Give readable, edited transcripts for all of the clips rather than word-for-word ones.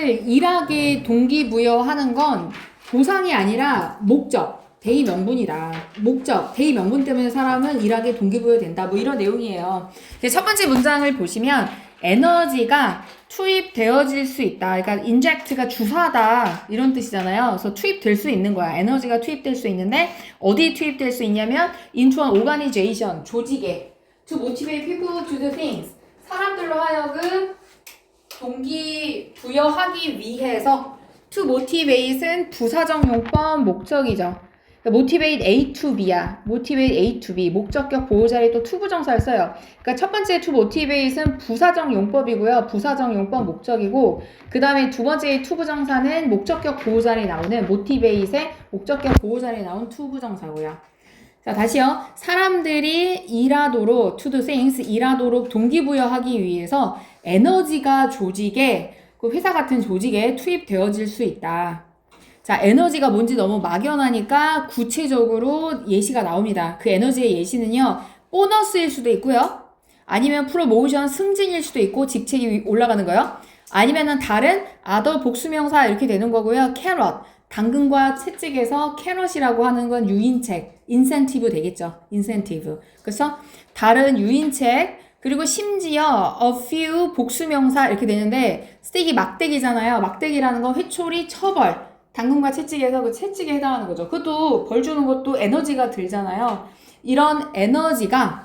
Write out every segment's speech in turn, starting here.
사람들을 일하게 동기부여하는 건 보상이 아니라 목적, 대의명분이다. 목적, 대의명분 때문에 사람은 일하게 동기부여된다. 뭐 이런 내용이에요. 첫 번째 문장을 보시면 에너지가 투입되어질 수 있다. 그러니까 inject가 주사다 이런 뜻이잖아요. 그래서 투입될 수 있는 거야. 에너지가 투입될 수 있는데 어디에 투입될 수 있냐면 into an organization, 조직에 to motivate people to do things. 사람들로 하여금 동기부여하기 위해서 to motivate은 부사적 용법 목적이죠. motivate A to B야. motivate A to B. 목적격 보호자리 또 to 부정사를 써요. 그러니까 첫 번째 to motivate은 부사적 용법이고요. 부사적 용법 목적이고 그 다음에 두 번째 to 부정사는 목적격 보호자리 나오는 motivate의 목적격 보호자리 나온 to 부정사고요. 자, 다시요. 사람들이 일하도록 to do things, 일하도록 동기부여하기 위해서 에너지가 조직에, 그 회사 같은 조직에 투입되어질 수 있다. 자, 에너지가 뭔지 너무 막연하니까 구체적으로 예시가 나옵니다. 그 에너지의 예시는요, 보너스일 수도 있고요. 아니면 프로모션 승진일 수도 있고 직책이 올라가는 거요. 아니면은 다른 other 복수명사 이렇게 되는 거고요. carrot, 당근과 채찍에서 캐럿이라고 하는 건 유인책, 인센티브 되겠죠. 인센티브. 그래서 다른 유인책, 그리고 심지어 a few 복수명사 이렇게 되는데 스틱이 막대기잖아요. 막대기라는 건 회초리, 처벌, 당근과 채찍에서 그 채찍에 해당하는 거죠. 그것도 벌 주는 것도 에너지가 들잖아요. 이런 에너지가요.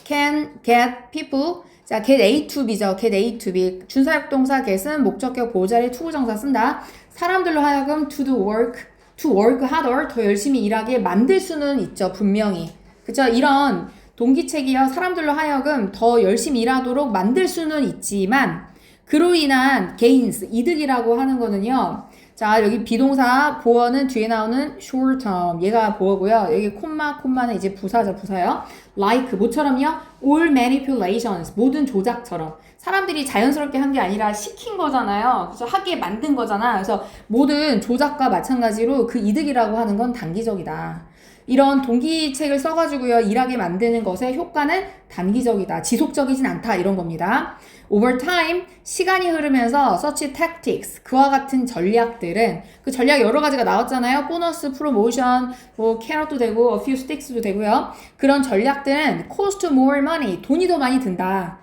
can get people. 자, get A to B죠. get A to B. 준사역동사 get은 목적격 보호자리 투부정사 쓴다. 사람들로 하여금 to work harder, 더 열심히 일하게 만들 수는 있죠. 분명히. 그쵸? 이런 동기책이요. 사람들로 하여금 더 열심히 일하도록 만들 수는 있지만 그로 인한 gains, 이득이라고 하는 거는요. 자, 여기 비동사 보어는 뒤에 나오는 short term. 얘가 보어고요. 여기 콤마는 이제 부사죠, 부사요. like, 뭐처럼요? all manipulations, 모든 조작처럼. 사람들이 자연스럽게 한 게 아니라 시킨 거잖아요. 그래서 하게 만든 거잖아. 그래서 모든 조작과 마찬가지로 그 이득이라고 하는 건 단기적이다. 이런 동기책을 써가지고요, 일하게 만드는 것의 효과는 단기적이다. 지속적이진 않다. 이런 겁니다. Over time, 시간이 흐르면서 such tactics, 그와 같은 전략들은, 그 전략 여러 가지가 나왔잖아요. 보너스, 프로모션, 뭐 캐럿도 되고, a few sticks도 되고요. 그런 전략들은 cost more money, 돈이 더 많이 든다.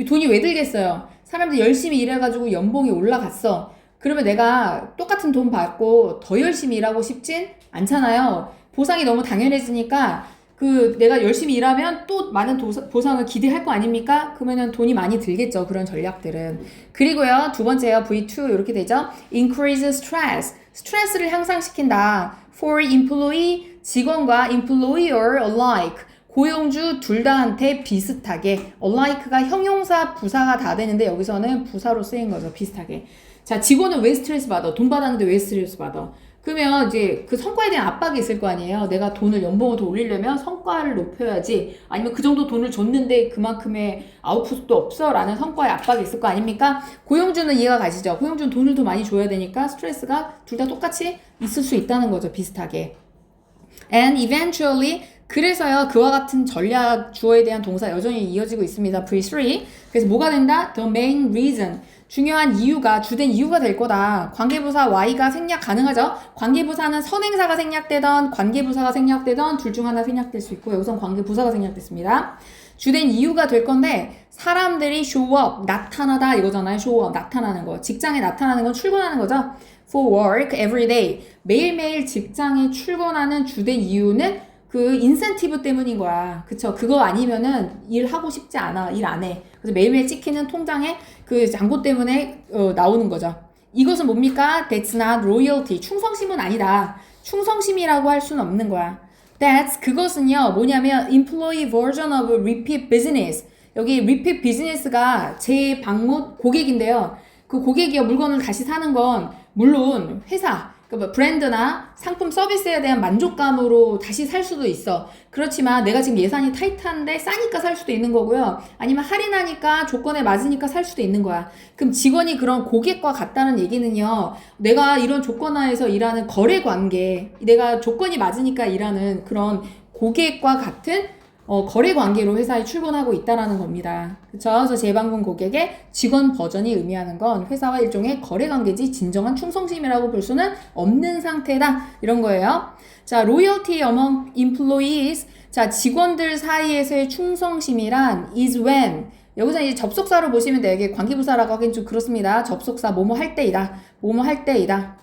돈이 왜 들겠어요? 사람들이 열심히 일해가지고 연봉이 올라갔어. 그러면 내가 똑같은 돈 받고 더 열심히 일하고 싶진 않잖아요. 보상이 너무 당연해지니까 그 내가 열심히 일하면 또 많은 보상을 기대할 거 아닙니까? 그러면은 돈이 많이 들겠죠. 그런 전략들은. 그리고요. 두 번째요. V2 이렇게 되죠. Increase stress. 스트레스를 향상시킨다. For employee, 직원과 employer alike. 고용주 둘 다한테 비슷하게. alike가 형용사, 부사가 다 되는데 여기서는 부사로 쓰인 거죠. 비슷하게. 자, 직원은 왜 스트레스 받아? 돈 받았는데 왜 스트레스 받아? 그러면 이제 그 성과에 대한 압박이 있을 거 아니에요. 내가 돈을 연봉을 더 올리려면 성과를 높여야지. 아니면 그 정도 돈을 줬는데 그만큼의 아웃풋도 없어 라는 성과의 압박이 있을 거 아닙니까? 고용주는 이해가 가시죠? 고용주는 돈을 더 많이 줘야 되니까 스트레스가 둘 다 똑같이 있을 수 있다는 거죠. 비슷하게. And eventually, 그래서요, 그와 같은 전략 주어에 대한 동사 여전히 이어지고 있습니다. V3. 그래서 뭐가 된다? The main reason. 중요한 이유가, 주된 이유가 될 거다. 관계부사 Y가 생략 가능하죠? 관계부사는 선행사가 생략되던, 관계부사가 생략되던 둘 중 하나 생략될 수 있고, 여기선 관계부사가 생략됐습니다. 주된 이유가 될 건데, 사람들이 show up, 나타나다 이거잖아요. show up, 나타나는 거. 직장에 나타나는 건 출근하는 거죠. for work every day. 매일매일 직장에 출근하는 주된 이유는 그 인센티브 때문인 거야. 그쵸? 그거 아니면은 일하고 싶지 않아. 일 안 해. 그래서 매일매일 찍히는 통장에 그 잔고 때문에 나오는 거죠. 이것은 뭡니까? That's not loyalty. 충성심은 아니다. 충성심이라고 할 수는 없는 거야. That's, 그것은요, 뭐냐면 employee version of repeat business. 여기 repeat business가 재방문 고객인데요. 그 고객이요, 물건을 다시 사는 건 물론 회사, 그러니까 브랜드나 상품 서비스에 대한 만족감으로 다시 살 수도 있어. 그렇지만 내가 지금 예산이 타이트한데 싸니까 살 수도 있는 거고요. 아니면 할인하니까 조건에 맞으니까 살 수도 있는 거야. 그럼 직원이 그런 고객과 같다는 얘기는요. 내가 이런 조건 하에서 일하는 거래 관계, 내가 조건이 맞으니까 일하는 그런 고객과 같은 거래 관계로 회사에 출근하고 있다라는 겁니다. 그쵸? 그래서 재방문 고객의 직원 버전이 의미하는 건 회사와 일종의 거래 관계지 진정한 충성심이라고 볼 수는 없는 상태다. 이런 거예요. 자, loyalty among employees. 자, 직원들 사이에서의 충성심이란 is when. 여기서 이제 접속사로 보시면 돼요. 이게 관계부사라고 하긴 좀 그렇습니다. 접속사 뭐뭐 할 때이다. 뭐뭐 할 때이다.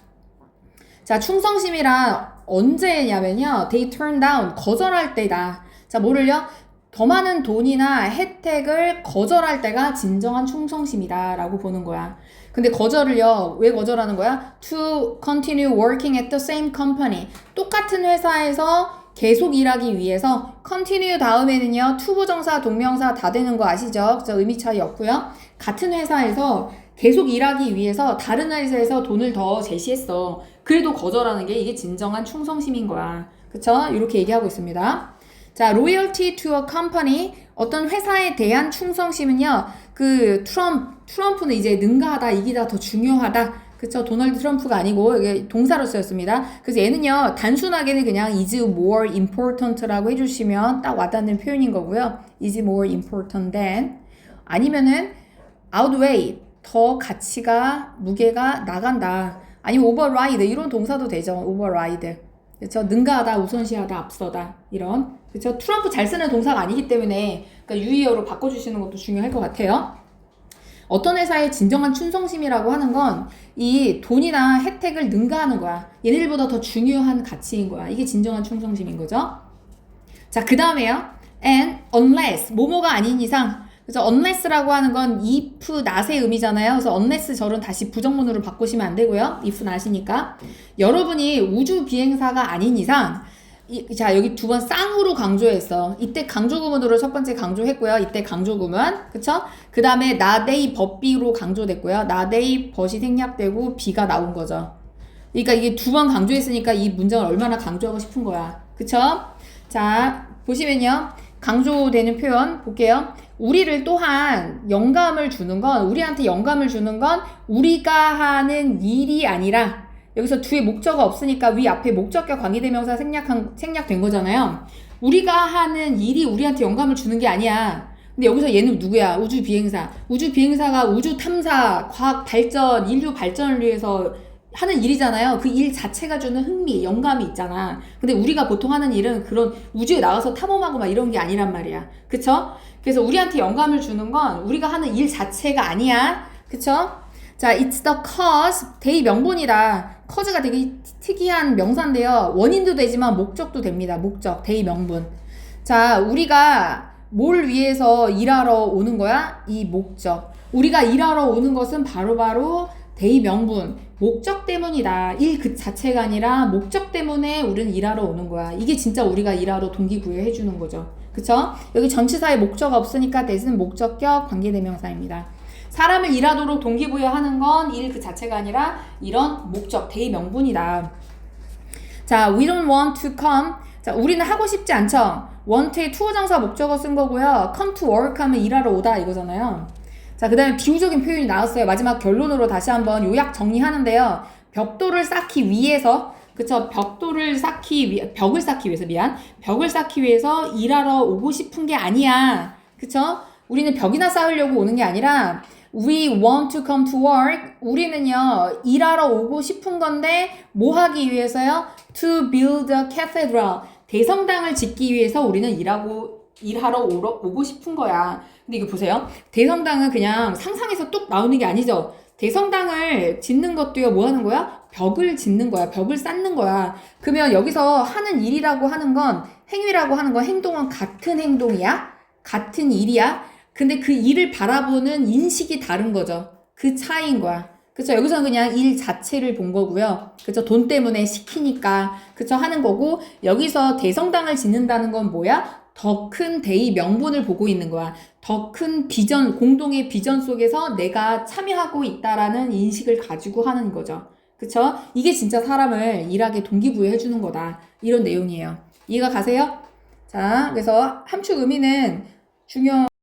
자, 충성심이란 언제냐면요. they turn down. 거절할 때다. 자, 뭐를요? 더 많은 돈이나 혜택을 거절할 때가 진정한 충성심이다 라고 보는 거야. 근데 거절을요, 왜 거절하는 거야? To continue working at the same company. 똑같은 회사에서 계속 일하기 위해서 continue 다음에는요, to 부정사, 동명사 다 되는 거 아시죠? 그래서 의미 차이 없고요. 같은 회사에서 계속 일하기 위해서 다른 회사에서 돈을 더 제시했어. 그래도 거절하는 게 이게 진정한 충성심인 거야. 그쵸? 이렇게 얘기하고 있습니다. 자, loyalty to a company. 어떤 회사에 대한 충성심은요, 그 트럼프는 이제 능가하다, 이기다, 더 중요하다. 그쵸? 도널드 트럼프가 아니고 이게 동사로 쓰였습니다. 그래서 얘는요, 단순하게는 그냥 is more important라고 해주시면 딱 와닿는 표현인 거고요. is more important than. 아니면은 outweigh, 더 가치가, 무게가 나간다. 아니면 override, 이런 동사도 되죠. override. 그렇죠? 능가하다, 우선시하다, 앞서다. 이런. 그렇죠? 트럼프 잘 쓰는 동사가 아니기 때문에 그러니까 유의어로 바꿔주시는 것도 중요할 것 같아요. 어떤 회사의 진정한 충성심이라고 하는 건 이 돈이나 혜택을 능가하는 거야. 얘네들보다 더 중요한 가치인 거야. 이게 진정한 충성심인 거죠. 자, 그 다음에요. and unless, 뭐뭐가 아닌 이상. 그래서 unless라고 하는 건 if, not의 의미잖아요. 그래서 unless 절은 다시 부정문으로 바꾸시면 안 되고요. if, not이니까. 여러분이 우주 비행사가 아닌 이상, 자, 여기 두 번 쌍으로 강조했어. 이때 강조구문으로 첫 번째 강조했고요. 이때 강조구문. 그쵸? 그 다음에 not a but B로 강조됐고요. not a but이 생략되고 B가 나온 거죠. 그러니까 이게 두 번 강조했으니까 이 문장을 얼마나 강조하고 싶은 거야. 그쵸? 자, 보시면요. 강조되는 표현 볼게요. 우리를 또한 영감을 주는 건, 우리한테 영감을 주는 건 우리가 하는 일이 아니라, 여기서 뒤에 목적어가 없으니까 위 앞에 목적격 관계대명사 생략된 거잖아요. 우리가 하는 일이 우리한테 영감을 주는 게 아니야. 근데 여기서 얘는 누구야? 우주 비행사. 우주 비행사가 우주 탐사, 과학 발전, 인류 발전을 위해서 하는 일이잖아요. 그 일 자체가 주는 흥미, 영감이 있잖아. 근데 우리가 보통 하는 일은 그런 우주에 나가서 탐험하고 막 이런 게 아니란 말이야. 그쵸? 그래서 우리한테 영감을 주는 건 우리가 하는 일 자체가 아니야. 그쵸? 자, it's the cause, 대의 명분이다. cause가 되게 특이한 명사인데요. 원인도 되지만 목적도 됩니다. 목적, 대의 명분. 자, 우리가 뭘 위해서 일하러 오는 거야? 이 목적. 우리가 일하러 오는 것은 바로바로 대의 명분, 목적 때문이다. 일 그 자체가 아니라 목적 때문에 우리는 일하러 오는 거야. 이게 진짜 우리가 일하러 동기부여 해주는 거죠. 그쵸? 여기 전치사에 목적 없으니까 대신 목적격 관계대명사입니다. 사람을 일하도록 동기부여하는 건 일 그 자체가 아니라 이런 목적, 대의 명분이다. 자, we don't want to come. 자, 우리는 하고 싶지 않죠. want의 투어장사 목적어 쓴 거고요. come to work 하면 일하러 오다 이거잖아요. 자, 그 다음에 비유적인 표현이 나왔어요. 마지막 결론으로 다시 한번 요약 정리하는데요. 벽돌을 쌓기 위해서, 그쵸? 벽을 쌓기 위해서 일하러 오고 싶은 게 아니야. 그쵸? 우리는 벽이나 쌓으려고 오는 게 아니라 we want to come to work. 우리는요, 일하러 오고 싶은 건데 뭐 하기 위해서요? to build a cathedral. 대성당을 짓기 위해서 우리는 일하러 오고 싶은 거야. 근데 이거 보세요. 대성당은 그냥 상상해서 뚝 나오는 게 아니죠. 대성당을 짓는 것도요, 뭐 하는 거야? 벽을 짓는 거야. 벽을 쌓는 거야. 그러면 여기서 하는 일이라고 하는 건, 행위라고 하는 건, 행동은 같은 행동이야? 같은 일이야? 근데 그 일을 바라보는 인식이 다른 거죠. 그 차이인 거야. 그쵸? 여기서는 그냥 일 자체를 본 거고요. 그쵸? 돈 때문에 시키니까. 그쵸? 하는 거고, 여기서 대성당을 짓는다는 건 뭐야? 더 큰 대의 명분을 보고 있는 거야. 더 큰 비전, 공동의 비전 속에서 내가 참여하고 있다라는 인식을 가지고 하는 거죠. 그쵸? 이게 진짜 사람을 일하게 동기부여 해주는 거다. 이런 내용이에요. 이해가 가세요? 자, 그래서 함축 의미는 중요